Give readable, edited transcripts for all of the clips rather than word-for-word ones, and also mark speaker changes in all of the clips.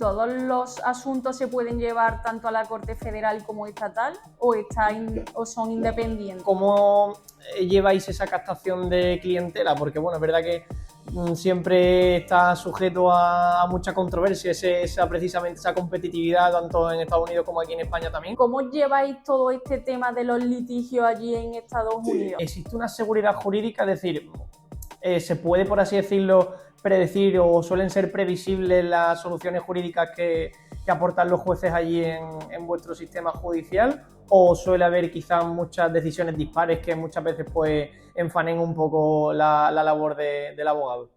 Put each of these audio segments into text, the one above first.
Speaker 1: ¿Todos los asuntos se pueden llevar tanto a la Corte Federal como estatal o son independientes?
Speaker 2: ¿Cómo lleváis esa captación de clientela? Porque bueno, es verdad que siempre está sujeto a mucha controversia precisamente esa competitividad tanto en Estados Unidos como aquí en España también.
Speaker 1: ¿Cómo lleváis todo este tema de los litigios allí en Estados Unidos?
Speaker 2: ¿Existe una seguridad jurídica? Es decir, ¿se puede, por así decirlo, predecir o suelen ser previsibles las soluciones jurídicas que aportan los jueces allí en vuestro sistema judicial? ¿O suele haber quizás muchas decisiones dispares que muchas veces pues enfanen un poco la labor del abogado?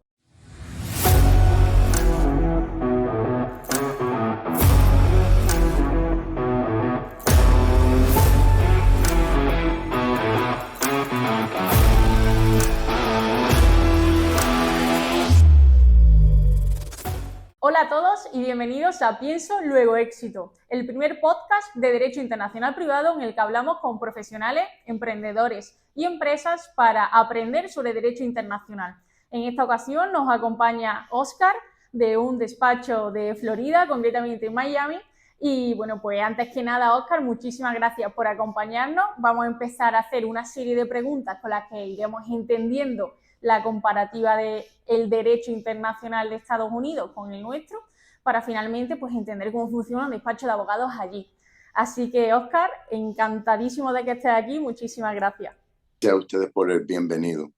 Speaker 1: Hola a todos y bienvenidos a Pienso, Luego Éxito, el primer podcast de Derecho Internacional Privado en el que hablamos con profesionales, emprendedores y empresas para aprender sobre Derecho Internacional. En esta ocasión nos acompaña Óscar de un despacho de Florida, concretamente en Miami. Y bueno, pues antes que nada, Óscar, muchísimas gracias por acompañarnos. Vamos a empezar a hacer una serie de preguntas con las que iremos entendiendo la comparativa del derecho internacional de Estados Unidos con el nuestro, para finalmente pues entender cómo funciona un despacho de abogados allí. Así que, Óscar, encantadísimo de que estés aquí, muchísimas gracias.
Speaker 3: Gracias a ustedes por el bienvenido.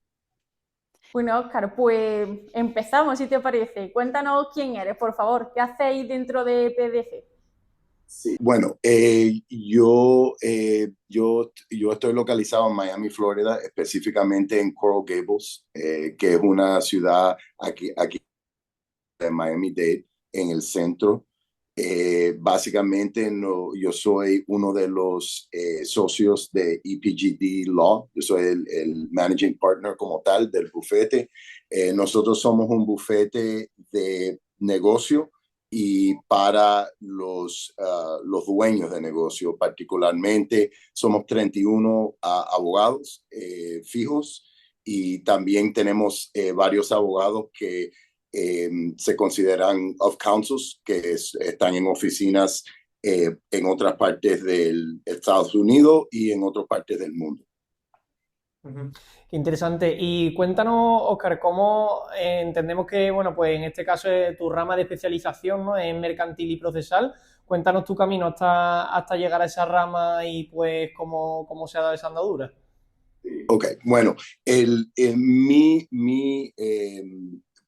Speaker 1: Bueno, Óscar, pues empezamos, si te parece. Cuéntanos quién eres, por favor. ¿Qué hacéis dentro de PDC?
Speaker 3: Sí. Bueno, yo estoy localizado en Miami, Florida, específicamente en Coral Gables, que es una ciudad aquí en Miami-Dade, en el centro. Básicamente, yo soy uno de los socios de EPGD Law. Yo soy el managing partner como tal del bufete. Nosotros somos un bufete de negocio y para los dueños de negocio, particularmente, somos 31 abogados fijos, y también tenemos varios abogados que se consideran of counsels, que están en oficinas en otras partes de Estados Unidos y en otras partes del mundo.
Speaker 2: Qué interesante. Y cuéntanos, Óscar, cómo entendemos que, bueno, pues en este caso es tu rama de especialización, ¿no?, en mercantil y procesal. Cuéntanos tu camino hasta llegar a esa rama y pues cómo se ha dado esa andadura.
Speaker 3: Ok, bueno,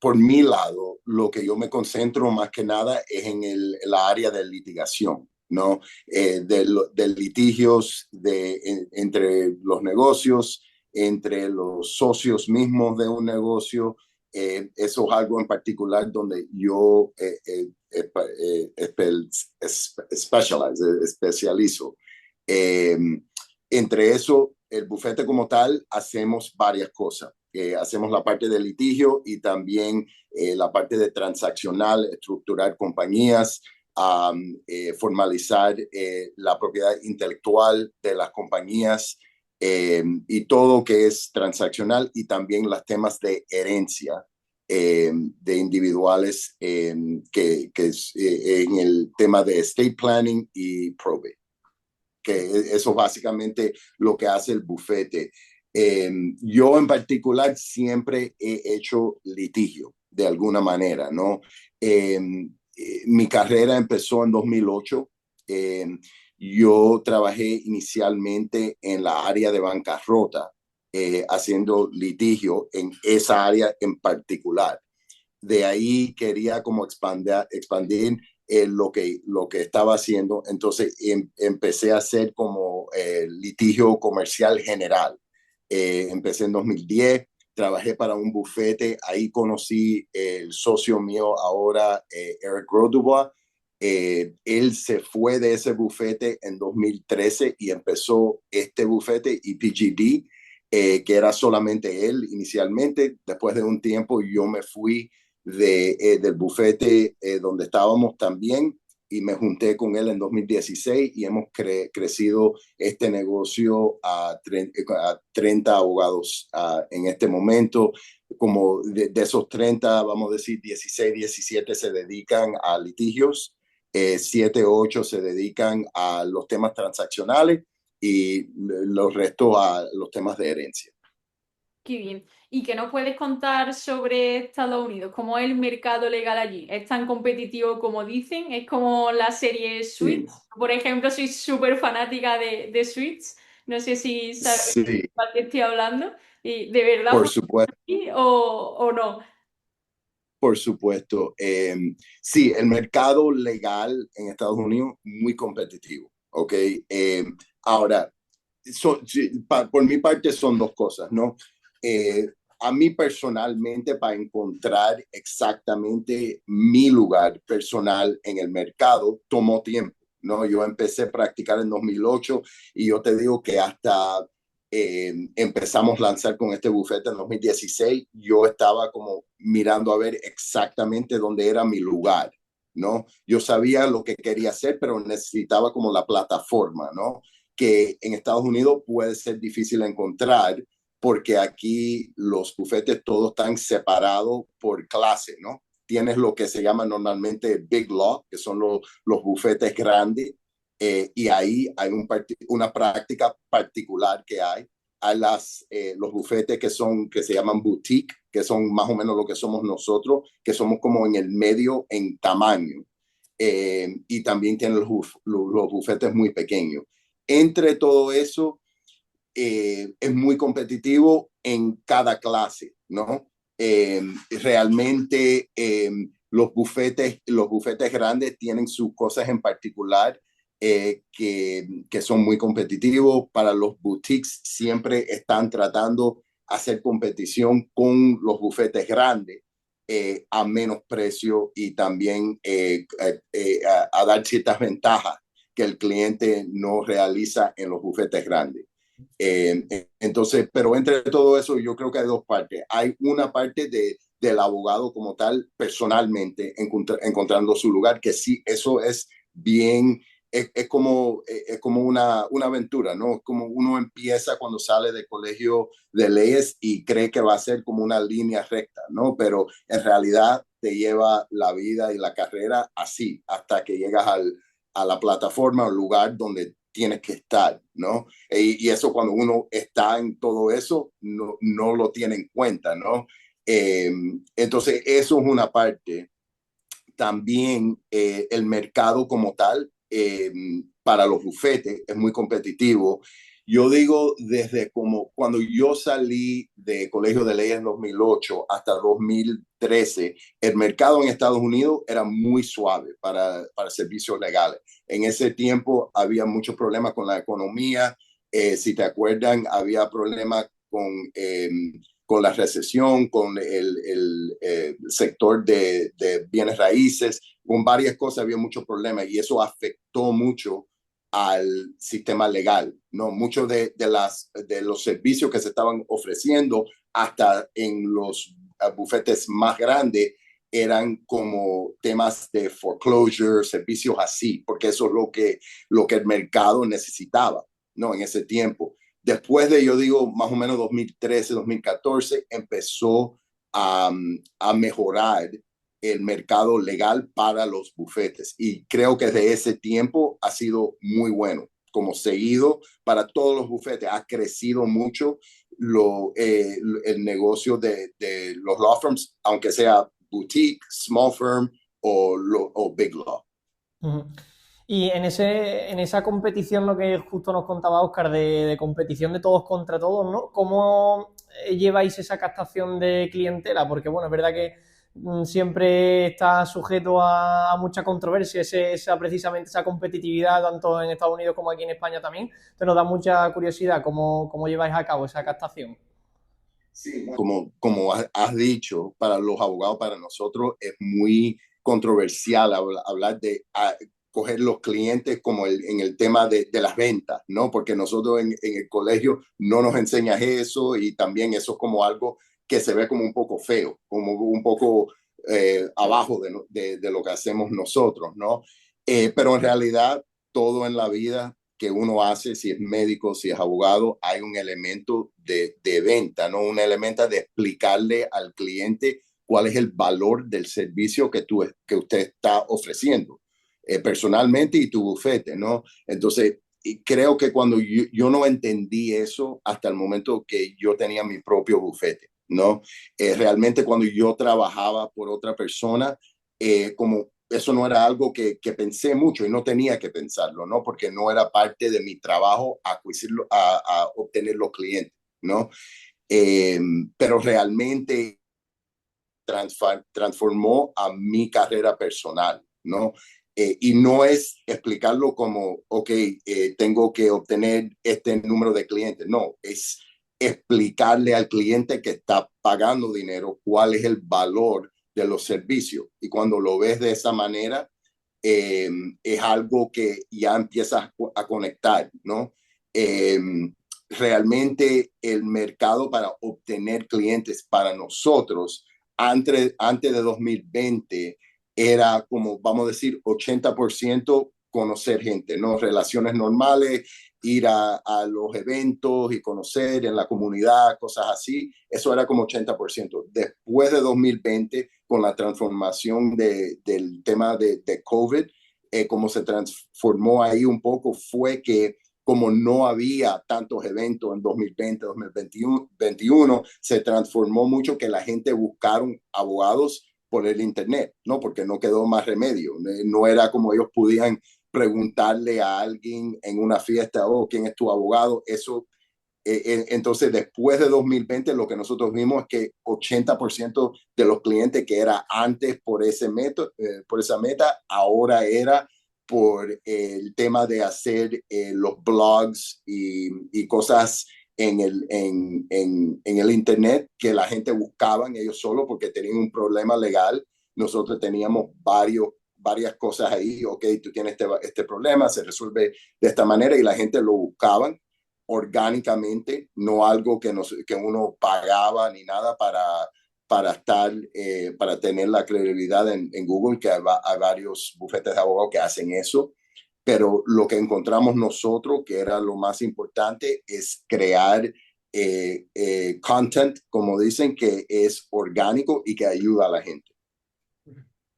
Speaker 3: por mi lado, lo que yo me concentro más que nada es en la área de litigación, ¿no? De litigios entre los negocios, entre los socios mismos de un negocio. Eso es algo en particular donde yo especializo. Entre eso, el bufete como tal, hacemos varias cosas. Hacemos la parte de litigio y también la parte de transaccional, estructurar compañías, formalizar la propiedad intelectual de las compañías, y todo que es transaccional, y también los temas de herencia de individuales, que es en el tema de estate planning y probate. Que eso es básicamente lo que hace el bufete. Yo en particular siempre he hecho litigio de alguna manera, ¿no? Mi carrera empezó en 2008. Yo trabajé inicialmente en la área de bancarrota, haciendo litigio en esa área en particular. De ahí quería como expandir lo que estaba haciendo. Entonces empecé a hacer como litigio comercial general. Empecé en 2010, trabajé para un bufete, ahí conocí el socio mío ahora, Eric Rodubois. Él se fue de ese bufete en 2013 y empezó este bufete, EPGD, que era solamente él inicialmente. Después de un tiempo yo me fui del bufete donde estábamos también, y me junté con él en 2016, y hemos crecido este negocio a 30 abogados en este momento. como de esos 30, vamos a decir 16, 17 se dedican a litigios, 7, 8 se dedican a los temas transaccionales y los restos a los temas de herencia.
Speaker 1: Qué bien. ¿Y qué nos puedes contar sobre Estados Unidos? ¿Cómo es el mercado legal allí? ¿Es tan competitivo como dicen? ¿Es como la serie
Speaker 3: Sí,
Speaker 1: Suits? Por ejemplo, soy súper fanática de Suits. No sé si sabes de
Speaker 3: sí,
Speaker 1: cuál te estoy hablando. ¿Y de verdad
Speaker 3: por
Speaker 1: funciona
Speaker 3: supuesto.
Speaker 1: así o no?
Speaker 3: Por supuesto. Sí, el mercado legal en Estados Unidos muy competitivo, ¿ok? Ahora, sí, por mi parte son dos cosas, ¿no? Eh, a mí personalmente, para encontrar exactamente mi lugar personal en el mercado, tomó tiempo, ¿no? Yo empecé a practicar en 2008 y yo te digo que hasta empezamos a lanzar con este bufete en 2016, yo estaba como mirando a ver exactamente dónde era mi lugar, ¿no? Yo sabía lo que quería hacer, pero necesitaba como la plataforma, ¿no? Que en Estados Unidos puede ser difícil encontrar porque aquí los bufetes todos están separados por clase, ¿no? Tienes lo que se llama normalmente Big Law, que son los bufetes grandes, y ahí hay una práctica particular que hay. Hay los bufetes que se llaman boutique, que son más o menos lo que somos nosotros, que somos como en el medio en tamaño. Y también tienen los bufetes muy pequeños. Entre todo eso, es muy competitivo en cada clase, ¿no? Realmente los bufetes grandes tienen sus cosas en particular que son muy competitivos. Para los boutiques siempre están tratando de hacer competición con los bufetes grandes a menos precio y también a dar ciertas ventajas que el cliente no realiza en los bufetes grandes. Entonces, pero entre todo eso, yo creo que hay dos partes. Hay una parte del abogado como tal, personalmente, encontrando su lugar, que sí, eso es bien, es como una aventura, ¿no? Es como uno empieza cuando sale del colegio de leyes y cree que va a ser como una línea recta, ¿no? Pero en realidad te lleva la vida y la carrera así, hasta que llegas a la plataforma, al lugar donde tienes que estar, ¿no? Y eso cuando uno está en todo eso, no lo tiene en cuenta, ¿no? Entonces, eso es una parte. También el mercado como tal, para los bufetes, es muy competitivo. Yo digo, desde como cuando yo salí de Colegio de Leyes en 2008 hasta 2013, el mercado en Estados Unidos era muy suave para servicios legales. En ese tiempo había muchos problemas con la economía. Si te acuerdan, había problemas con la recesión, con el sector de bienes raíces, con varias cosas había muchos problemas y eso afectó mucho al sistema legal, ¿no? Muchos de los servicios que se estaban ofreciendo hasta en los bufetes más grandes eran como temas de foreclosure, servicios así, porque eso es lo que el mercado necesitaba, ¿no? En ese tiempo. Después de, yo digo, más o menos 2013, 2014, empezó a mejorar el mercado legal para los bufetes. Y creo que desde ese tiempo ha sido muy bueno, como seguido para todos los bufetes. Ha crecido mucho el negocio de los law firms, aunque sea boutique, small firm o big law.
Speaker 2: Ujú. Y en esa competición, lo que justo nos contaba Óscar, de competición de todos contra todos, ¿no? ¿Cómo lleváis esa captación de clientela? Porque, bueno, es verdad que siempre está sujeto a mucha controversia precisamente esa competitividad, tanto en Estados Unidos como aquí en España también. Entonces nos da mucha curiosidad cómo lleváis a cabo esa captación.
Speaker 3: Sí, como has dicho, para los abogados, para nosotros es muy controversial hablar de coger los clientes como en el tema de las ventas, ¿no? Porque nosotros en el colegio no nos enseñas eso y también eso es como algo que se ve como un poco feo, como un poco abajo de lo que hacemos nosotros, ¿no? Pero en realidad todo en la vida que uno hace, si es médico, si es abogado, hay un elemento de venta, ¿no? Un elemento de explicarle al cliente cuál es el valor del servicio que usted está ofreciendo, personalmente y tu bufete, ¿no? Entonces, y creo que cuando yo no entendí eso hasta el momento que yo tenía mi propio bufete, ¿no? Realmente cuando yo trabajaba por otra persona, como eso no era algo que pensé mucho y no tenía que pensarlo, ¿no? Porque no era parte de mi trabajo a obtener los clientes, ¿no? Pero realmente transformó a mi carrera personal, ¿no? Y no es explicarlo como, ok, tengo que obtener este número de clientes. No, es explicarle al cliente que está pagando dinero cuál es el valor de los servicios. Y cuando lo ves de esa manera, es algo que ya empiezas a conectar, ¿no? Eh, Realmente el mercado para obtener clientes para nosotros antes de 2020 era como, vamos a decir, 80% conocer gente, ¿no? Relaciones normales, ir a los eventos y conocer en la comunidad, cosas así. Eso era como 80%. Después de 2020, con la transformación del tema de COVID, como se transformó ahí un poco fue que como no había tantos eventos en 2020, 2021, se transformó mucho que la gente buscaron abogados por el internet, ¿no? Porque no quedó más remedio. No era como ellos podían preguntarle a alguien en una fiesta, oh, ¿quién es tu abogado? Eso, entonces después de 2020 lo que nosotros vimos es que 80% de los clientes que era antes por ese método, por esa meta, ahora era por el tema de hacer los blogs y cosas en el internet que la gente buscaban ellos solo porque tenían un problema legal. Nosotros teníamos varias cosas ahí, ok, tú tienes este problema, se resuelve de esta manera y la gente lo buscaban orgánicamente, no algo que uno pagaba ni nada para tener la credibilidad en Google, que hay varios bufetes de abogados que hacen eso, pero lo que encontramos nosotros, que era lo más importante, es crear content, como dicen, que es orgánico y que ayuda a la gente.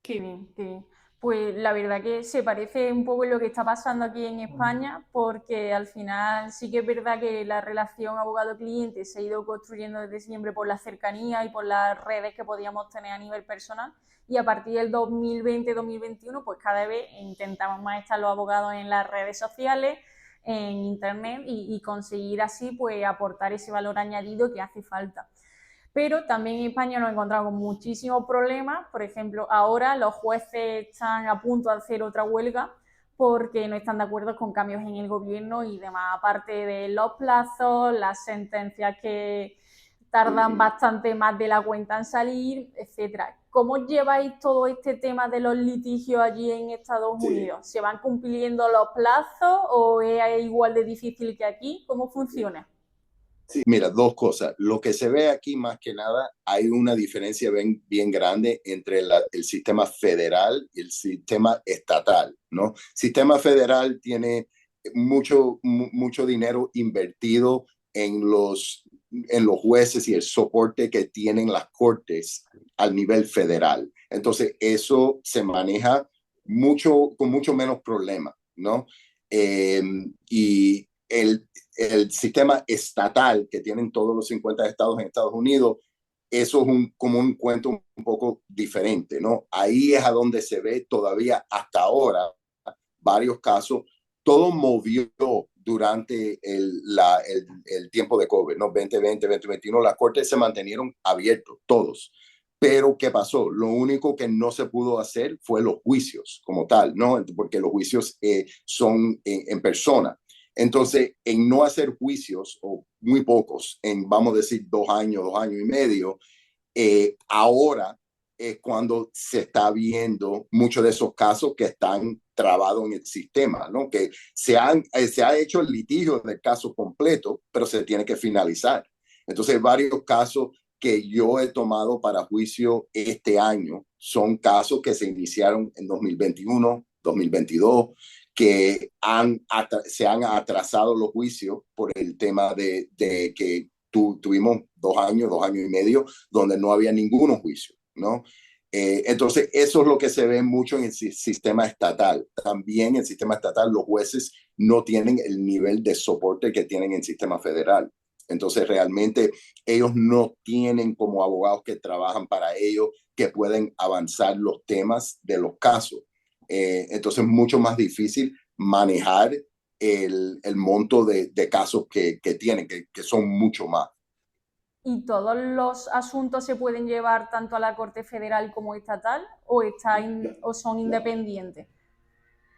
Speaker 1: Qué bien, qué bien. Pues la verdad que se parece un poco en lo que está pasando aquí en España, porque al final sí que es verdad que la relación abogado-cliente se ha ido construyendo desde siempre por la cercanía y por las redes que podíamos tener a nivel personal. Y a partir del 2020-2021, pues cada vez intentamos más estar los abogados en las redes sociales, en internet y conseguir así pues aportar ese valor añadido que hace falta. Pero también en España nos encontramos con muchísimos problemas. Por ejemplo, ahora los jueces están a punto de hacer otra huelga porque no están de acuerdo con cambios en el gobierno y demás, aparte de los plazos, las sentencias que tardan bastante más de la cuenta en salir, etcétera. ¿Cómo lleváis todo este tema de los litigios allí en Estados Unidos? ¿Se van cumpliendo los plazos o es igual de difícil que aquí? ¿Cómo funciona?
Speaker 3: Sí, mira, dos cosas. Lo que se ve aquí más que nada, hay una diferencia bien grande entre el sistema federal y el sistema estatal, ¿no? Sistema federal tiene mucho dinero invertido en los jueces y el soporte que tienen las cortes al nivel federal. Entonces, eso se maneja con mucho menos problema, ¿no? Y el sistema estatal que tienen todos los 50 estados en Estados Unidos, eso es como un cuento un poco diferente, ¿no? Ahí es a donde se ve todavía hasta ahora varios casos. Todo movió durante el tiempo de COVID, ¿no? 2020, 2021, las cortes se mantenieron abiertos, todos. Pero, ¿qué pasó? Lo único que no se pudo hacer fue los juicios como tal, ¿no? Porque los juicios son en persona. Entonces, en no hacer juicios, o muy pocos, vamos a decir, 2 años, 2 años y medio, ahora es cuando se está viendo muchos de esos casos que están trabados en el sistema, ¿no? Que se ha hecho el litigio del caso completo, pero se tiene que finalizar. Entonces, varios casos que yo he tomado para juicio este año son casos que se iniciaron en 2021, 2022, que se han atrasado los juicios por el tema de que tuvimos 2 años, 2 años y medio, donde no había ningún juicio, ¿no? Entonces, eso es lo que se ve mucho en el sistema estatal. También en el sistema estatal los jueces no tienen el nivel de soporte que tienen en el sistema federal. Entonces, realmente ellos no tienen como abogados que trabajan para ellos que pueden avanzar los temas de los casos. Entonces, es mucho más difícil manejar el monto de casos que tienen, que son mucho más.
Speaker 1: ¿Y todos los asuntos se pueden llevar tanto a la Corte Federal como estatal o son independientes?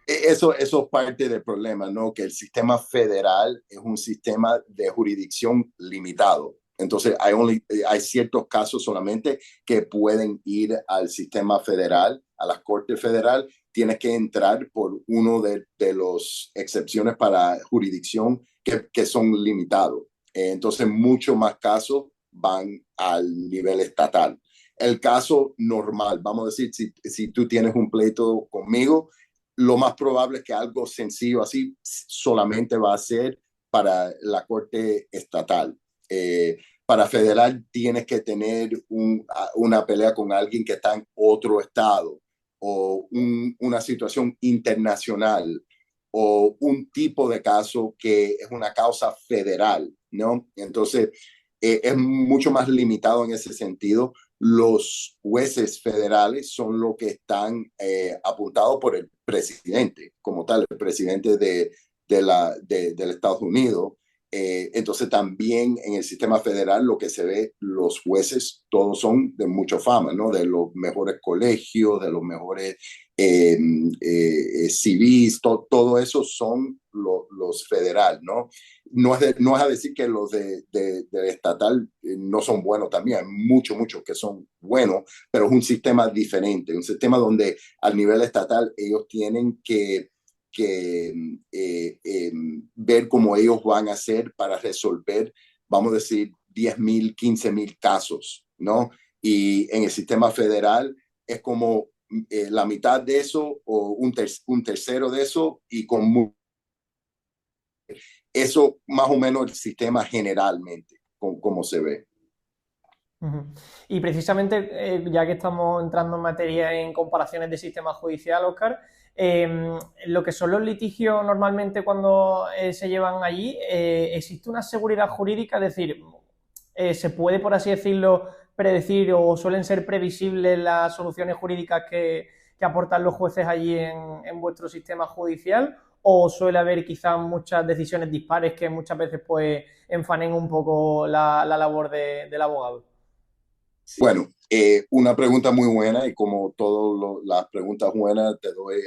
Speaker 3: Eso es parte del problema, ¿no? Que el sistema federal es un sistema de jurisdicción limitado. Entonces, hay ciertos casos solamente que pueden ir al sistema federal, a la Corte Federal. Tienes que entrar por uno de las excepciones para jurisdicción que son limitados. Entonces, muchos más casos van al nivel estatal. El caso normal, vamos a decir, si tú tienes un pleito conmigo, lo más probable es que algo sencillo así solamente va a ser para la Corte Estatal. Para federal tienes que tener una pelea con alguien que está en otro estado o una situación internacional o un tipo de caso que es una causa federal, ¿no? Entonces, es mucho más limitado en ese sentido. Los jueces federales son los que están apuntados por el presidente, como tal, el presidente del Estados Unidos. Entonces también en el sistema federal lo que se ve, los jueces todos son de mucha fama, ¿no? De los mejores colegios, de los mejores civis, todo eso son los federal, ¿no? No es a decir que los de estatal no son buenos también, hay muchos que son buenos, pero es un sistema diferente, un sistema donde al nivel estatal ellos tienen que ver cómo ellos van a hacer para resolver, vamos a decir, 10,000, 15,000 casos, ¿no? Y en el sistema federal es como la mitad de eso o un tercero de eso y con eso más o menos el sistema generalmente, como se ve.
Speaker 2: Y precisamente, ya que estamos entrando en materia en comparaciones de sistema judicial, Óscar, lo que son los litigios normalmente cuando se llevan allí, ¿existe una seguridad jurídica? Es decir, ¿se puede, por así decirlo, predecir o suelen ser previsibles las soluciones jurídicas que aportan los jueces allí en vuestro sistema judicial? ¿O suele haber quizás muchas decisiones dispares que muchas veces pues enfanen un poco la labor del abogado?
Speaker 3: Bueno, una pregunta muy buena y como todas las preguntas buenas te doy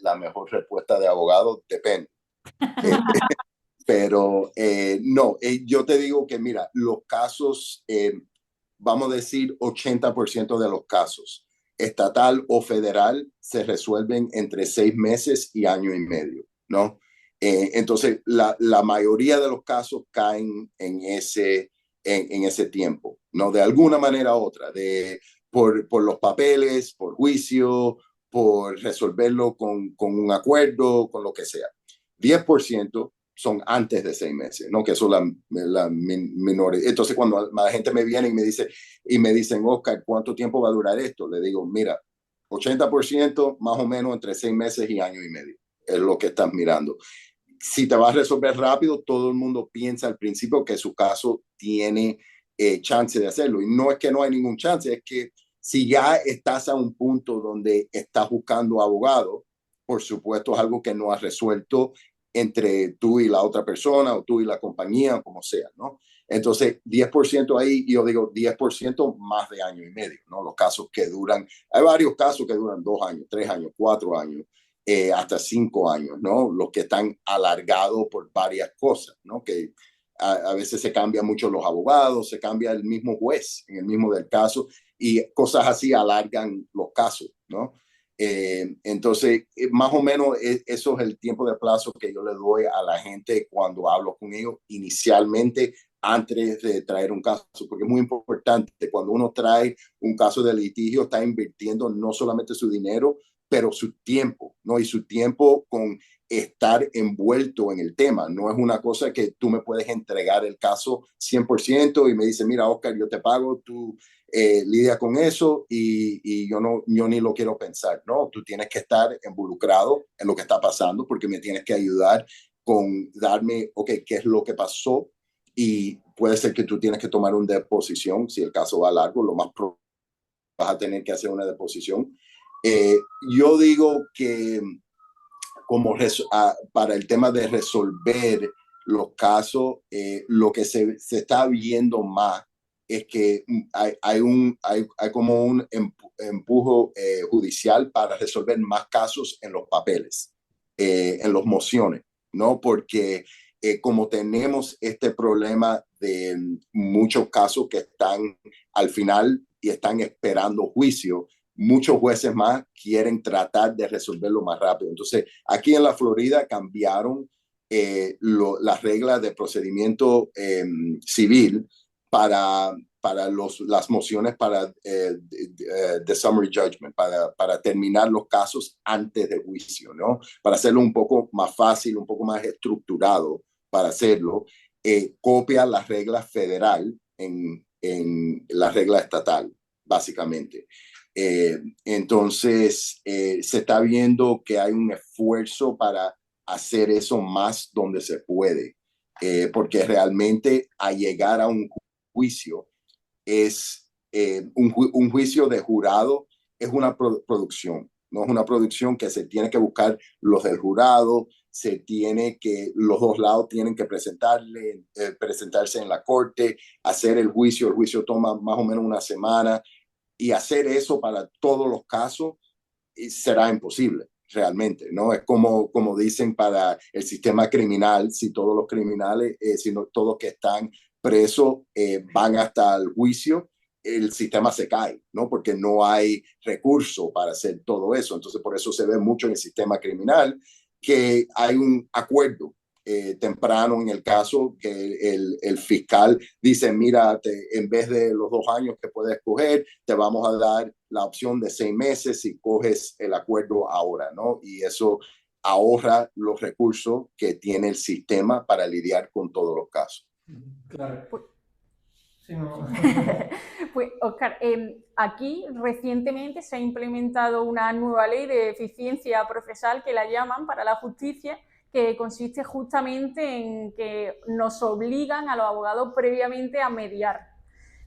Speaker 3: la mejor respuesta de abogado, depende. Pero no, yo te digo que mira, los casos, vamos a decir 80% de los casos, estatal o federal, se resuelven entre 6 meses y año y medio, ¿no? Entonces, la mayoría de los casos caen en ese tiempo, ¿no? De alguna manera u otra, por los papeles, por juicio, por resolverlo con un acuerdo, con lo que sea. 10% son antes de 6 meses, ¿no? Que son la menores. Entonces, cuando la gente me viene y me dicen, Óscar, ¿cuánto tiempo va a durar esto? Le digo, mira, 80% más o menos entre 6 meses y año y medio. Es lo que estás mirando. Si te vas a resolver rápido, todo el mundo piensa al principio que su caso tiene chance de hacerlo. Y no es que no hay ningún chance, es que si ya estás a un punto donde estás buscando abogado, por supuesto es algo que no has resuelto entre tú y la otra persona o tú y la compañía, como sea, ¿no? Entonces, 10% ahí, yo digo 10% más de año y medio, ¿no? Los casos que duran, hay varios casos que duran 2 años, 3 años, 4 años, hasta 5 años, ¿no? Los que están alargados por varias cosas, ¿no? Que a veces se cambian mucho los abogados, se cambia el mismo juez en el mismo del caso y cosas así alargan los casos, ¿no? Entonces, más o menos eso es el tiempo de plazo que yo le doy a la gente cuando hablo con ellos inicialmente antes de traer un caso, porque es muy importante, cuando uno trae un caso de litigio, está invirtiendo no solamente su dinero, pero su tiempo, ¿no? Y su tiempo con estar envuelto en el tema. No es una cosa que tú me puedes entregar el caso 100% y me dice, mira, Oscar, yo te pago, tú lidia con eso y yo ni lo quiero pensar. No, tú tienes que estar involucrado en lo que está pasando porque me tienes que ayudar con darme, ok, qué es lo que pasó, y puede ser que tú tienes que tomar una deposición, si el caso va largo, lo más probable vas a tener que hacer una deposición. Eh, yo digo que para el tema de resolver los casos, lo que se está viendo más es que hay como un empujo judicial para resolver más casos en los papeles, en las mociones, ¿no? Porque como tenemos este problema de muchos casos que están al final y están esperando juicio, muchos jueces más quieren tratar de resolverlo más rápido. Entonces, aquí en la Florida cambiaron las reglas de procedimiento civil para las mociones para the summary judgment, para terminar los casos antes de juicio, ¿no? Para hacerlo un poco más fácil, un poco más estructurado para hacerlo, copia las reglas federal en la regla estatal, básicamente. Entonces, se está viendo que hay un esfuerzo para hacer eso más donde se puede, porque realmente al llegar a un juicio es un juicio de jurado, es una producción, no es una producción que se tiene que buscar los del jurado, los dos lados tienen que presentarse en la corte, hacer el juicio toma más o menos una semana, y hacer eso para todos los casos será imposible realmente, ¿no? Es como dicen para el sistema criminal, si todos los criminales, si no, todos que están presos van hasta el juicio, el sistema se cae, ¿no? Porque no hay recurso para hacer todo eso. Entonces, por eso se ve mucho en el sistema criminal que hay un acuerdo temprano en el caso que el fiscal dice, mira, en vez de los 2 años que puedes coger, te vamos a dar la opción de 6 meses si coges el acuerdo ahora, ¿no? Y eso ahorra los recursos que tiene el sistema para lidiar con todos los casos.
Speaker 2: Claro.
Speaker 1: Pues,
Speaker 2: Sí, no.
Speaker 1: pues Oscar, aquí recientemente se ha implementado una nueva ley de eficiencia procesal que la llaman para la justicia, que consiste justamente en que nos obligan a los abogados previamente a mediar.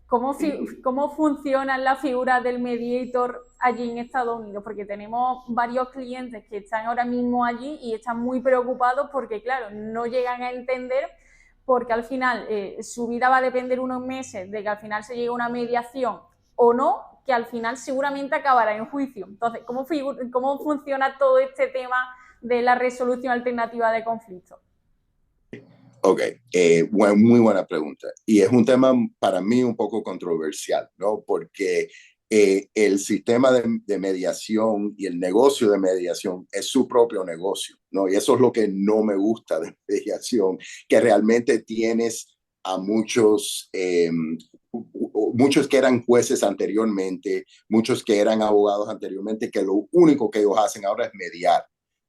Speaker 1: ¿Cómo funcionan las figuras del mediator allí en Estados Unidos? Porque tenemos varios clientes que están ahora mismo allí y están muy preocupados porque, claro, no llegan a entender, porque al final su vida va a depender unos meses de que al final se llegue a una mediación o no, que al final seguramente acabará en juicio. Entonces, ¿cómo funciona todo este tema de la resolución alternativa de conflictos?
Speaker 3: Ok, muy buena pregunta. Y es un tema para mí un poco controversial, ¿no? Porque el sistema de mediación y el negocio de mediación es su propio negocio, ¿no? Y eso es lo que no me gusta de mediación, que realmente tienes a muchos que eran jueces anteriormente, muchos que eran abogados anteriormente, que lo único que ellos hacen ahora es mediar,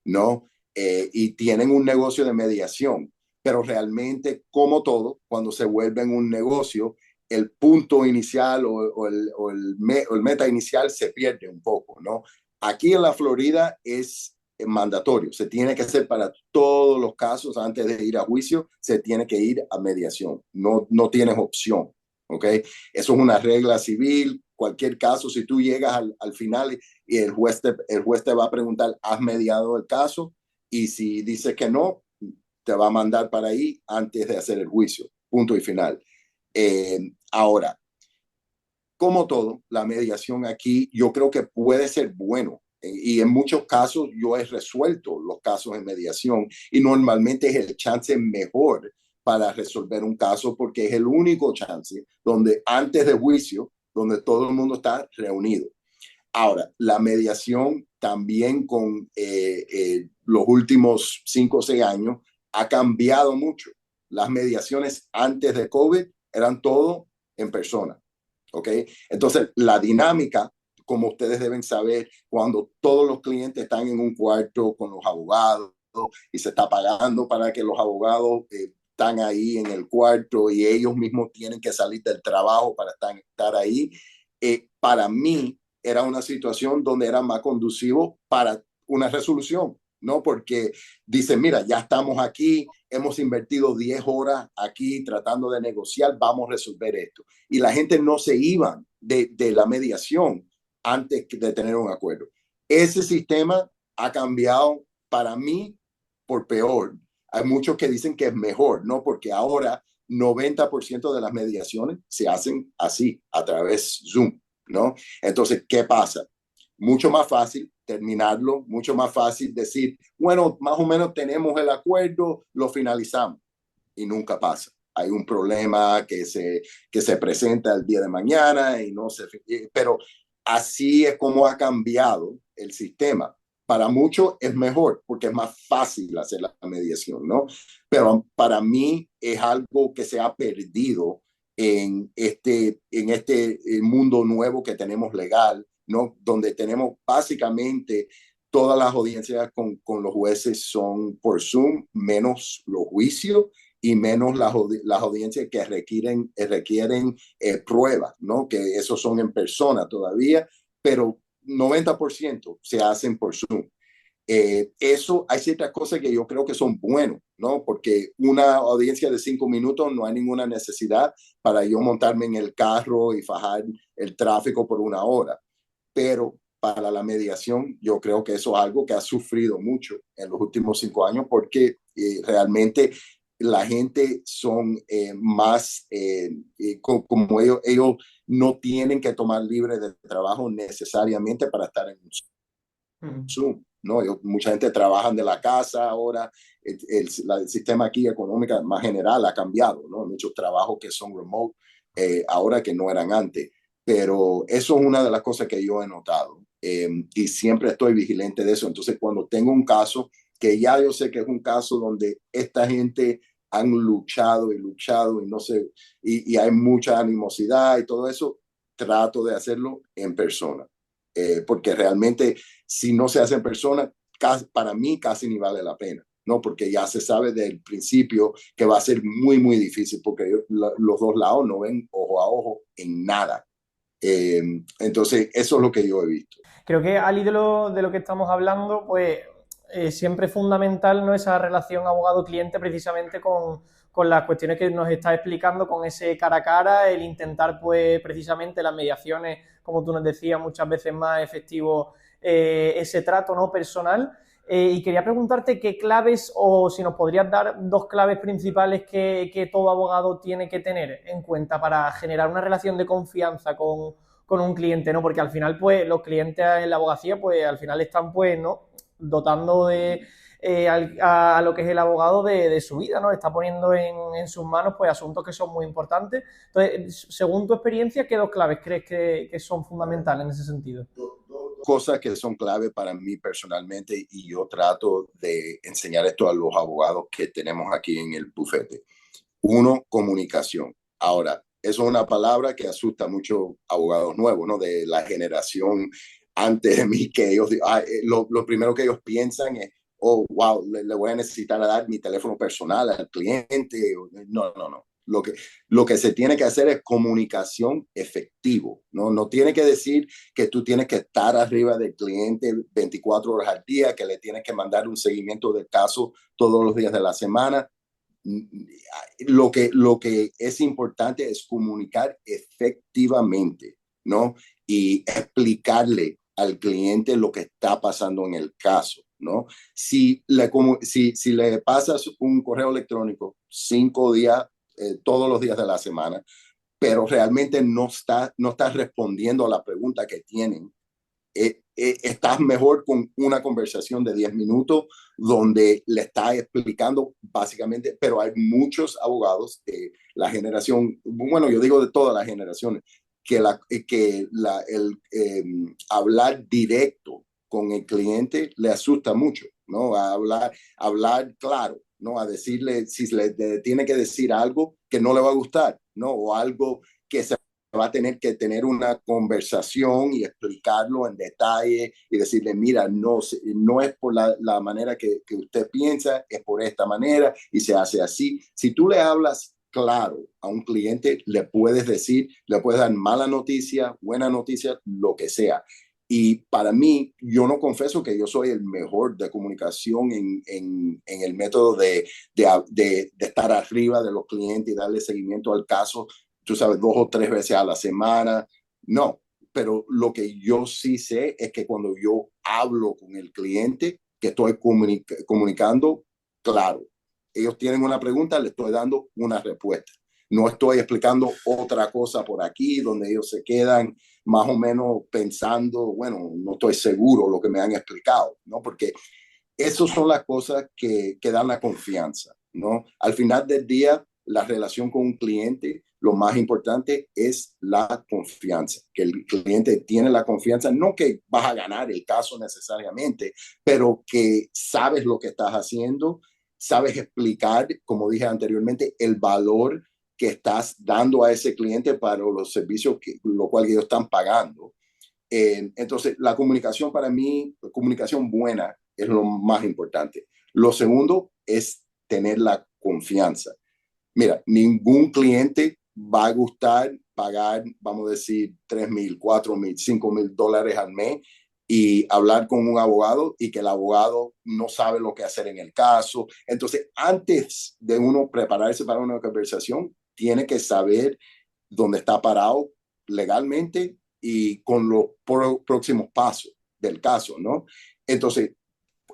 Speaker 3: ¿no? Y tienen un negocio de mediación, pero realmente, como todo, cuando se vuelve en un negocio, el punto inicial o el meta inicial se pierde un poco, ¿no? Aquí en la Florida es mandatorio, se tiene que hacer para todos los casos antes de ir a juicio, se tiene que ir a mediación, no tienes opción, ¿ok? Eso es una regla civil, cualquier caso, si tú llegas al final y el juez te va a preguntar, ¿has mediado el caso? Y si dices que no, te va a mandar para ahí antes de hacer el juicio, punto y final. Ahora, como todo, la mediación aquí yo creo que puede ser bueno, y en muchos casos yo he resuelto los casos en mediación y normalmente es el chance mejor para resolver un caso porque es el único chance donde antes de juicio, donde todo el mundo está reunido. Ahora, la mediación también con los últimos 5 o 6 años ha cambiado mucho. Las mediaciones antes de COVID eran todo en persona, ¿ok? Entonces, la dinámica como ustedes deben saber, cuando todos los clientes están en un cuarto con los abogados y se está pagando para que los abogados están ahí en el cuarto y ellos mismos tienen que salir del trabajo para estar ahí, para mí era una situación donde era más conducivo para una resolución, ¿no? Porque dicen, mira, ya estamos aquí, hemos invertido 10 horas aquí tratando de negociar, vamos a resolver esto. Y la gente no se iba de la mediación antes de tener un acuerdo. Ese sistema ha cambiado para mí por peor. Hay muchos que dicen que es mejor, ¿no? Porque ahora 90% de las mediaciones se hacen así, a través Zoom, ¿no? Entonces, ¿qué pasa? Mucho más fácil terminarlo, mucho más fácil decir, bueno, más o menos tenemos el acuerdo, lo finalizamos y nunca pasa. Hay un problema que se presenta el día de mañana y no se... Pero así es como ha cambiado el sistema. Para muchos es mejor porque es más fácil hacer la mediación, ¿no? Pero para mí es algo que se ha perdido en este mundo nuevo que tenemos legal, ¿no? Donde tenemos básicamente todas las audiencias con los jueces son por Zoom, menos los juicios y menos las audiencias que requieren pruebas, ¿no? Que esos son en persona todavía, pero 90% se hacen por Zoom. Eso hay ciertas cosas que yo creo que son buenos, ¿no? Porque una audiencia de 5 minutos no hay ninguna necesidad para yo montarme en el carro y fajar el tráfico por 1 hora. Pero para la mediación, yo creo que eso es algo que ha sufrido mucho en los últimos 5 años porque realmente la gente son más, como ellos no tienen que tomar libre de trabajo necesariamente para estar en un Zoom. ¿No? Mucha gente trabaja de la casa ahora, el sistema aquí económico más general ha cambiado, ¿no? Muchos trabajos que son remote ahora que no eran antes, pero eso es una de las cosas que yo he notado y siempre estoy vigilante de eso. Entonces cuando tengo un caso que ya yo sé que es un caso donde esta gente han luchado y no sé, y hay mucha animosidad y todo eso, trato de hacerlo en persona. Porque realmente si no se hace en persona, para mí casi ni vale la pena, ¿no? Porque ya se sabe desde el principio que va a ser muy, muy difícil porque los dos lados no ven ojo a ojo en nada. Entonces, eso es lo que yo he visto.
Speaker 2: Creo que al hilo de lo que estamos hablando, pues siempre es fundamental, ¿no? Esa relación abogado-cliente precisamente con las cuestiones que nos está explicando, con ese cara a cara, el intentar pues precisamente las mediaciones, como tú nos decías, muchas veces más efectivo ese trato, ¿no? Personal. Y quería preguntarte qué claves o si nos podrías dar 2 claves principales que todo abogado tiene que tener en cuenta para generar una relación de confianza con un cliente, ¿no? Porque al final, pues, los clientes en la abogacía, pues, al final están, pues, ¿no? Dotando de a lo que es el abogado de su vida, ¿no? Está poniendo en sus manos, pues, asuntos que son muy importantes. Entonces, según tu experiencia, ¿qué 2 claves crees que son fundamentales en ese sentido?
Speaker 3: Cosas que son clave para mí personalmente y yo trato de enseñar esto a los abogados que tenemos aquí en el bufete. Uno, comunicación. Ahora, eso es una palabra que asusta a muchos abogados nuevos, ¿no? De la generación antes de mí, que ellos, lo primero que ellos piensan es, oh, wow, le voy a necesitar dar mi teléfono personal al cliente. No, no, no. Lo que se tiene que hacer es comunicación efectivo, ¿no? No tiene que decir que tú tienes que estar arriba del cliente 24 horas al día, que le tienes que mandar un seguimiento del caso todos los días de la semana. Lo que es importante es comunicar efectivamente, ¿no? Y explicarle al cliente lo que está pasando en el caso, ¿no? Si le pasas un correo electrónico 5 días, todos los días de la semana, pero realmente no está respondiendo a la pregunta que tienen, estás mejor con una conversación de 10 minutos donde le estás explicando básicamente, pero hay muchos abogados de la generación, bueno, yo digo de todas las generaciones, el hablar directo con el cliente le asusta mucho, ¿no? A hablar claro, ¿no? A decirle si le tiene que decir algo que no le va a gustar, ¿no? O algo que se va a tener que tener una conversación y explicarlo en detalle y decirle, mira, no es por la manera que usted piensa, es por esta manera y se hace así. Si tú le hablas claro a un cliente, le puedes decir, le puedes dar mala noticia, buena noticia, lo que sea. Y para mí, yo no confieso que yo soy el mejor de comunicación en el método de estar arriba de los clientes y darle seguimiento al caso, tú sabes, 2 o 3 veces a la semana. No, pero lo que yo sí sé es que cuando yo hablo con el cliente, que estoy comunicando, claro, ellos tienen una pregunta, le estoy dando una respuesta. No estoy explicando otra cosa por aquí, donde ellos se quedan más o menos pensando, bueno, no estoy seguro lo que me han explicado, ¿no? Porque esas son las cosas que dan la confianza, ¿no? Al final del día, la relación con un cliente, lo más importante es la confianza, que el cliente tiene la confianza, no que vas a ganar el caso necesariamente, pero que sabes lo que estás haciendo, sabes explicar, como dije anteriormente, el valor que estás dando a ese cliente para los servicios lo cual ellos están pagando. Entonces, la comunicación para mí, la comunicación buena es lo más importante. Lo segundo es tener la confianza. Mira, ningún cliente va a gustar pagar, vamos a decir, 3,000, 4,000, 5,000 dólares al mes y hablar con un abogado y que el abogado no sabe lo que hacer en el caso. Entonces, antes de uno prepararse para una conversación, tiene que saber dónde está parado legalmente y con los próximos pasos del caso, ¿no? Entonces,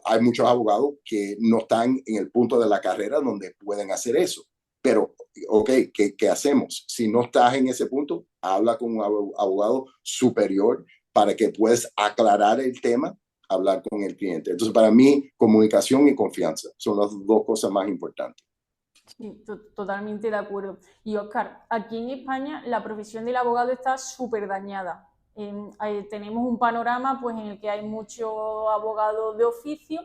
Speaker 3: hay muchos abogados que no están en el punto de la carrera donde pueden hacer eso. Pero, ok, ¿qué hacemos? Si no estás en ese punto, habla con un abogado superior para que puedas aclarar el tema, hablar con el cliente. Entonces, para mí, comunicación y confianza son las dos cosas más importantes.
Speaker 1: Sí, totalmente de acuerdo. Y Oscar, aquí en España la profesión del abogado está súper dañada. Tenemos un panorama pues, en el que hay muchos abogados de oficio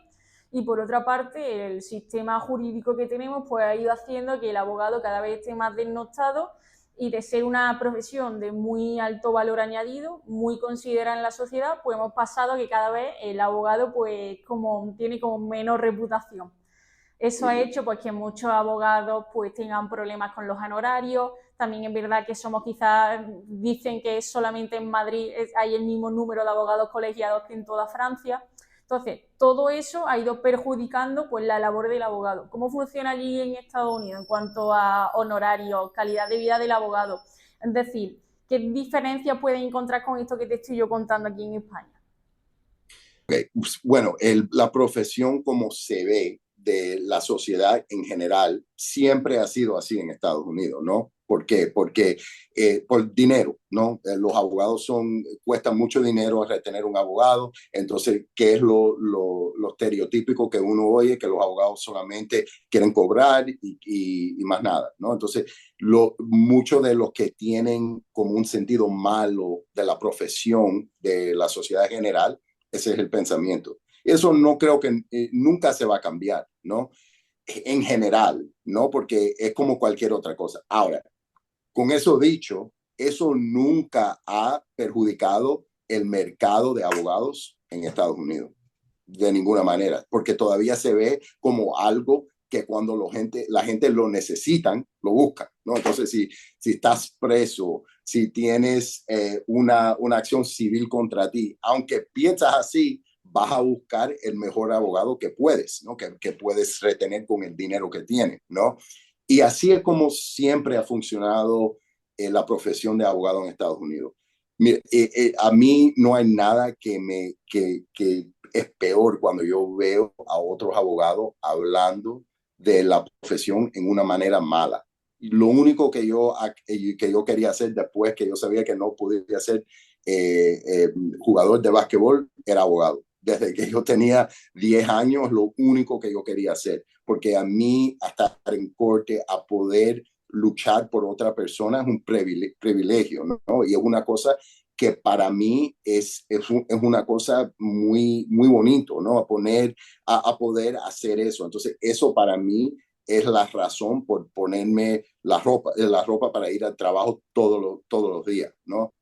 Speaker 1: y por otra parte el sistema jurídico que tenemos pues, ha ido haciendo que el abogado cada vez esté más denostado y de ser una profesión de muy alto valor añadido, muy considerada en la sociedad, pues hemos pasado a que cada vez el abogado pues, tiene como menos reputación. Eso ha hecho pues, que muchos abogados pues, tengan problemas con los honorarios. También es verdad que somos quizás, dicen que solamente en Madrid hay el mismo número de abogados colegiados que en toda Francia. Entonces, todo eso ha ido perjudicando pues, la labor del abogado. ¿Cómo funciona allí en Estados Unidos en cuanto a honorarios, calidad de vida del abogado? Es decir, ¿qué diferencia puedes encontrar con esto que te estoy yo contando aquí en España?
Speaker 3: Okay. Bueno, la profesión como se ve de la sociedad en general siempre ha sido así en Estados Unidos, ¿no? ¿Por qué? Porque por dinero, ¿no? Los abogados cuestan mucho dinero retener un abogado, entonces, ¿qué es lo estereotípico que uno oye? Que los abogados solamente quieren cobrar y más nada, ¿no? Entonces, muchos de los que tienen como un sentido malo de la profesión de la sociedad general, ese es el pensamiento. Eso no creo que nunca se va a cambiar, ¿no? En general, ¿no? Porque es como cualquier otra cosa. Ahora, con eso dicho, eso nunca ha perjudicado el mercado de abogados en Estados Unidos, de ninguna manera, porque todavía se ve como algo que cuando la gente lo necesitan, lo buscan, ¿no? Entonces, si estás preso, si tienes una acción civil contra ti, aunque piensas así, vas a buscar el mejor abogado que puedes, ¿no? Que puedes retener con el dinero que tienes, ¿no? Y así es como siempre ha funcionado la profesión de abogado en Estados Unidos. Mira, a mí no hay nada que es peor cuando yo veo a otros abogados hablando de la profesión en una manera mala. Lo único que yo quería hacer después que yo sabía que no podía ser jugador de básquetbol era abogado. Desde que yo tenía 10 años, lo único que yo quería hacer, porque a mí, a estar en corte, a poder luchar por otra persona es un privilegio, ¿no? Y es una cosa que para mí es una cosa muy, muy bonito, ¿no? A poder hacer eso. Entonces, eso para mí es la razón por ponerme la ropa para ir al trabajo todos los días, ¿no?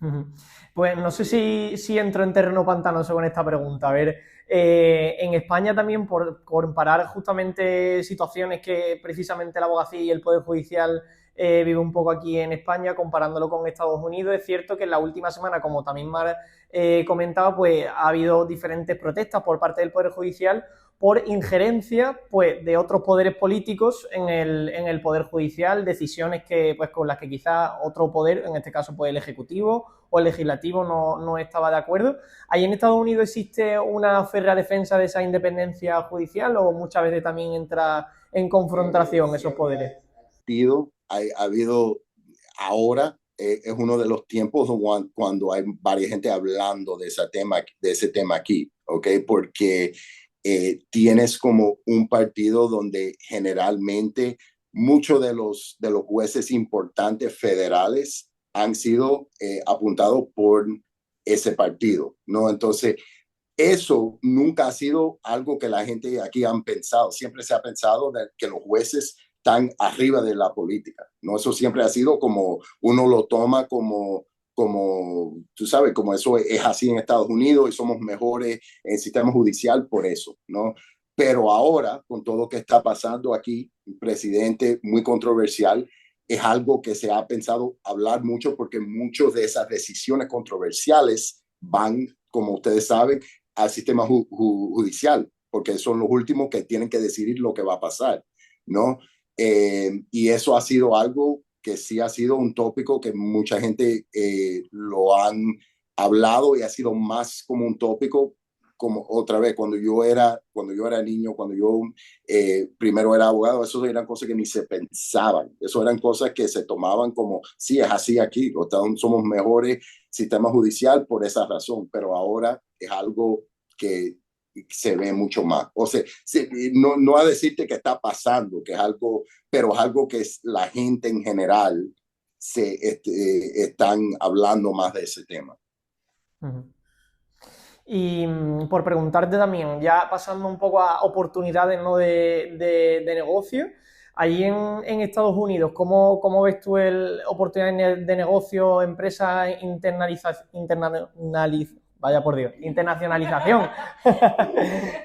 Speaker 2: Ujú. Pues no sé si entro en terreno pantanoso con esta pregunta. A ver, en España también, por comparar justamente situaciones que precisamente la abogacía y el Poder Judicial vive un poco aquí en España, comparándolo con Estados Unidos, es cierto que en la última semana, como también Mar comentaba, pues ha habido diferentes protestas por parte del Poder Judicial por injerencia pues, de otros poderes políticos en el Poder Judicial, decisiones que, pues, con las que quizá otro poder, en este caso pues, el Ejecutivo o el Legislativo, no estaba de acuerdo. ¿Ahí en Estados Unidos existe una férrea defensa de esa independencia judicial o muchas veces también entra en confrontación esos poderes?
Speaker 3: Ha habido ahora, es uno de los tiempos cuando hay varias gente hablando de ese tema aquí, ¿ok? Porque tienes como un partido donde generalmente muchos de los jueces importantes federales han sido apuntados por ese partido, ¿no? Entonces, eso nunca ha sido algo que la gente aquí han pensado. Siempre se ha pensado que los jueces están arriba de la política, ¿no? Eso siempre ha sido como uno lo toma tú sabes, como eso es así en Estados Unidos y somos mejores en el sistema judicial por eso, ¿no? Pero ahora, con todo lo que está pasando aquí, un presidente muy controversial, es algo que se ha pensado hablar mucho porque muchas de esas decisiones controversiales van, como ustedes saben, al sistema judicial, porque son los últimos que tienen que decidir lo que va a pasar, ¿no? Y eso ha sido algo que sí ha sido un tópico que mucha gente lo han hablado y ha sido más como un tópico como otra vez cuando yo era niño, cuando yo primero era abogado, eso eran cosas que ni se pensaban, eso eran cosas que se tomaban como, sí, es así aquí, somos mejores sistema judicial por esa razón, pero ahora es algo que se ve mucho más. O sea, sí, no a decirte que está pasando, que es algo, pero es algo que es la gente en general están hablando más de ese tema.
Speaker 2: Uh-huh. Y por preguntarte también, ya pasando un poco a oportunidades, ¿no? de negocio, allí en Estados Unidos, ¿cómo ves tú oportunidades de negocio, empresas vaya por Dios, internacionalización?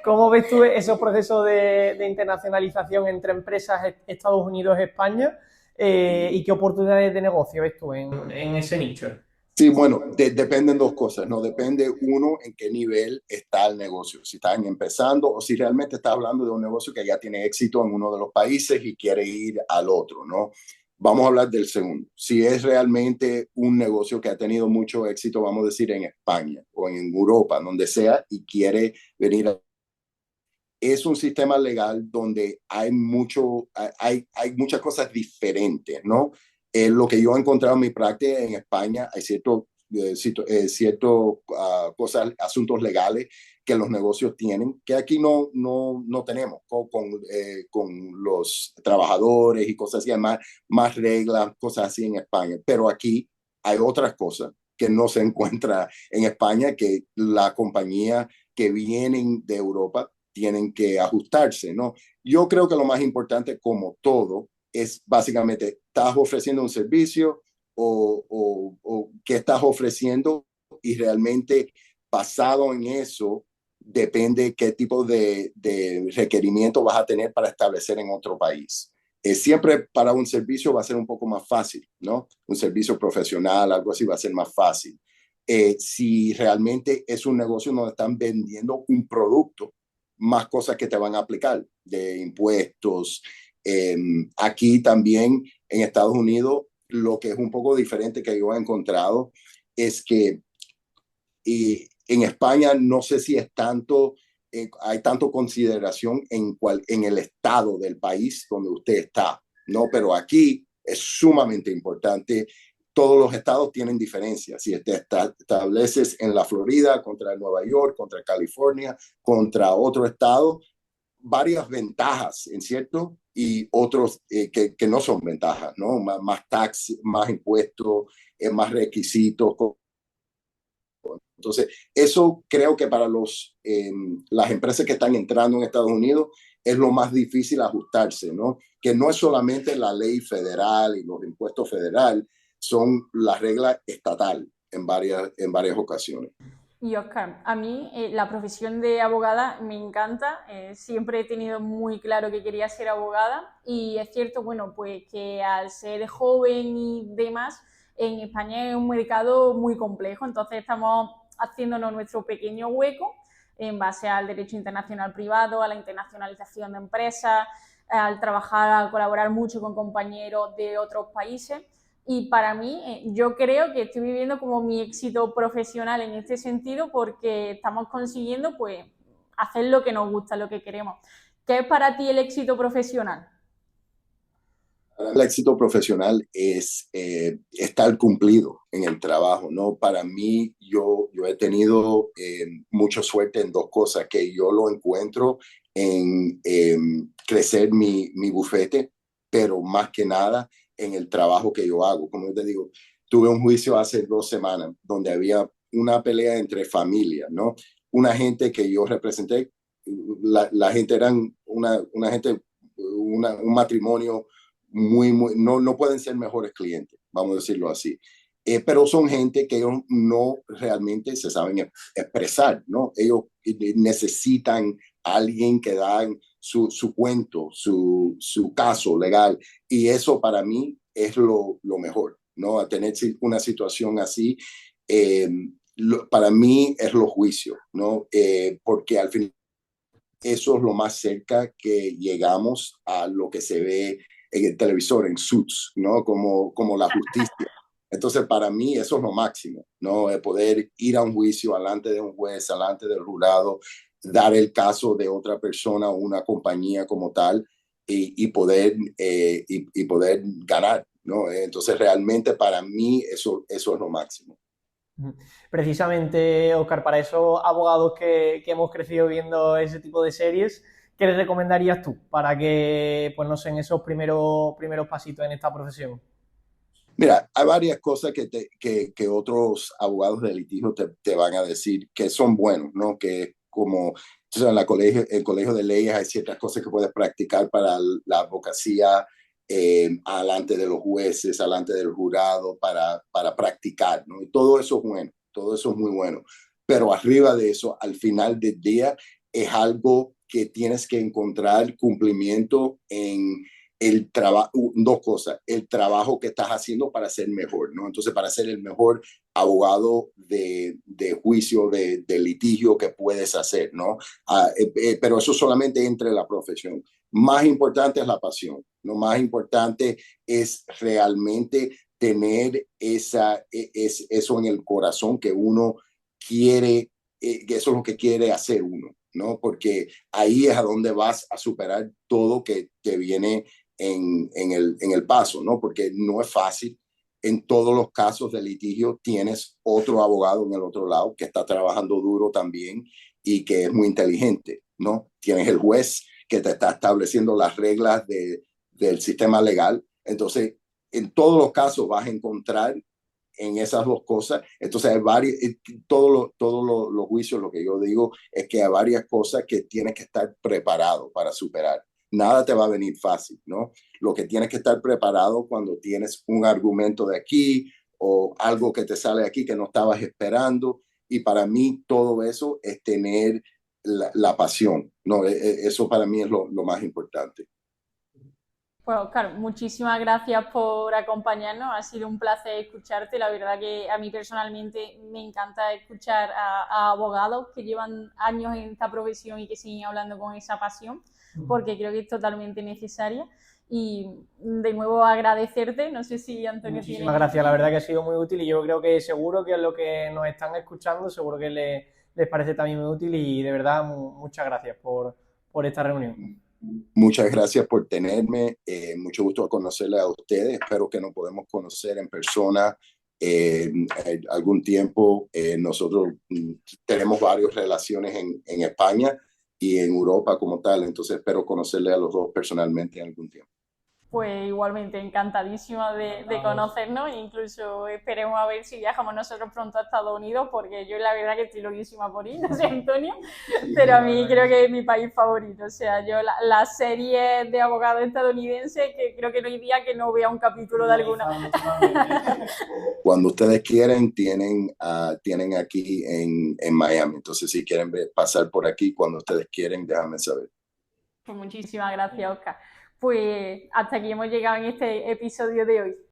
Speaker 2: ¿Cómo ves tú esos procesos de internacionalización entre empresas Estados Unidos-España? ¿Y qué oportunidades de negocio ves tú en ese nicho?
Speaker 3: Sí, bueno, dependen dos cosas, ¿no? Depende uno en qué nivel está el negocio, si están empezando o si realmente estás hablando de un negocio que ya tiene éxito en uno de los países y quiere ir al otro, ¿no? Vamos a hablar del segundo. Si es realmente un negocio que ha tenido mucho éxito, vamos a decir en España o en Europa, donde sea, y quiere venir es un sistema legal donde hay muchas cosas diferentes, ¿no? Lo que yo he encontrado en mi práctica en España, hay cosas, asuntos legales que los negocios tienen, que aquí no tenemos, con los trabajadores y cosas así, más reglas, cosas así en España. Pero aquí hay otras cosas que no se encuentra en España, que la compañía que vienen de Europa tienen que ajustarse, ¿no? Yo creo que lo más importante, como todo, es básicamente, ¿estás ofreciendo un servicio o qué estás ofreciendo? Y realmente, basado en eso, depende qué tipo de requerimiento vas a tener para establecer en otro país. Siempre para un servicio va a ser un poco más fácil, ¿no? Un servicio profesional, algo así va a ser más fácil. Si realmente es un negocio donde están vendiendo un producto, más cosas que te van a aplicar de impuestos. Aquí también en Estados Unidos, lo que es un poco diferente que yo he encontrado es que en España no sé si es tanto, hay tanto consideración en el estado del país donde usted está, ¿no? Pero aquí es sumamente importante. Todos los estados tienen diferencias. Si te estableces en la Florida contra Nueva York, contra California, contra otro estado, varias ventajas, ¿en cierto? Y otros que no son ventajas, ¿no? Más tax, más impuestos, más requisitos, Entonces, eso creo que para las empresas que están entrando en Estados Unidos es lo más difícil ajustarse, ¿no? Que no es solamente la ley federal y los impuestos federales, son la regla estatal en varias ocasiones.
Speaker 1: Y Oscar, a mí la profesión de abogada me encanta, siempre he tenido muy claro que quería ser abogada y es cierto, bueno, pues que al ser joven y demás, en España es un mercado muy complejo, entonces estamos haciéndonos nuestro pequeño hueco en base al derecho internacional privado, a la internacionalización de empresas, al trabajar, al colaborar mucho con compañeros de otros países. Y para mí, yo creo que estoy viviendo como mi éxito profesional en este sentido porque estamos consiguiendo pues hacer lo que nos gusta, lo que queremos. ¿Qué es para ti el éxito profesional?
Speaker 3: El éxito profesional es estar cumplido en el trabajo, ¿no? Para mí, yo he tenido mucha suerte en dos cosas, que yo lo encuentro en crecer mi bufete, pero más que nada en el trabajo que yo hago. Como yo te digo, tuve un juicio hace 2 semanas donde había una pelea entre familias, ¿no? Una gente que yo representé, la gente eran una gente, un matrimonio no pueden ser mejores clientes, vamos a decirlo así. Pero son gente que ellos no realmente se saben expresar, ¿no? Ellos necesitan a alguien que da su cuento, su caso legal, y eso para mí es lo mejor, ¿no? A tener una situación así, para mí es los juicios, ¿no? Porque al final eso es lo más cerca que llegamos a lo que se ve en el televisor, en Suits, ¿no? Como la justicia. Entonces, para mí eso es lo máximo, ¿no? El poder ir a un juicio delante de un juez, delante del jurado, dar el caso de otra persona o una compañía como tal y poder ganar, ¿no? Entonces, realmente para mí eso es lo máximo.
Speaker 2: Precisamente, Oscar, para esos abogados que hemos crecido viendo ese tipo de series, ¿qué les recomendarías tú para que, pues no sé, en esos primeros pasitos en esta profesión?
Speaker 3: Mira, hay varias cosas que otros abogados de litigio te van a decir que son buenos, ¿no? Que como en el colegio de leyes hay ciertas cosas que puedes practicar para la abogacía, alante de los jueces, alante del jurado, para practicar, ¿no? Y todo eso es bueno, todo eso es muy bueno. Pero arriba de eso, al final del día, es algo que tienes que encontrar cumplimiento en el trabajo, dos cosas, el trabajo que estás haciendo para ser mejor, ¿no? Entonces, para ser el mejor abogado de juicio, de litigio que puedes hacer, ¿no? Pero eso solamente entre la profesión. Más importante es la pasión, lo más importante es realmente tener eso en el corazón que uno quiere, que eso es lo que quiere hacer uno, ¿no? Porque ahí es a donde vas a superar todo que te viene en el paso, ¿no? Porque no es fácil. En todos los casos de litigio tienes otro abogado en el otro lado que está trabajando duro también y que es muy inteligente, ¿no? Tienes el juez que te está estableciendo las reglas del sistema legal. Entonces, en todos los casos vas a encontrar en esas dos cosas. Entonces, hay todos los juicios, lo que yo digo es que hay varias cosas que tienes que estar preparado para superar. Nada te va a venir fácil, ¿no? Lo que tienes que estar preparado cuando tienes un argumento de aquí o algo que te sale aquí que no estabas esperando. Y para mí todo eso es tener la pasión, ¿no? Eso para mí es lo más importante.
Speaker 1: Pues Oscar, muchísimas gracias por acompañarnos. Ha sido un placer escucharte. La verdad que a mí personalmente me encanta escuchar a abogados que llevan años en esta profesión y que siguen hablando con esa pasión, porque creo que es totalmente necesaria. Y de nuevo agradecerte. No sé si Antonio tiene...
Speaker 2: Muchísimas gracias, la verdad que ha sido muy útil y yo creo que seguro que a los que nos están escuchando, seguro que les parece también muy útil y de verdad muchas gracias por esta reunión.
Speaker 3: Muchas gracias por tenerme. Mucho gusto conocerle a ustedes. Espero que nos podamos conocer en persona algún tiempo. Nosotros tenemos varias relaciones en España y en Europa como tal. Entonces espero conocerle a los dos personalmente en algún tiempo.
Speaker 1: Pues igualmente encantadísima de conocernos e incluso esperemos a ver si viajamos nosotros pronto a Estados Unidos, porque yo la verdad que estoy loquísima por ir, no sé Antonio, pero a mí creo que es mi país favorito. O sea, yo la serie de abogados estadounidenses, que creo que no hay día que no vea un capítulo de alguna.
Speaker 3: Cuando ustedes quieren, tienen aquí en Miami. Entonces, si quieren pasar por aquí, cuando ustedes quieren, déjame saber.
Speaker 1: Pues muchísimas gracias, Oscar. Pues hasta aquí hemos llegado en este episodio de hoy.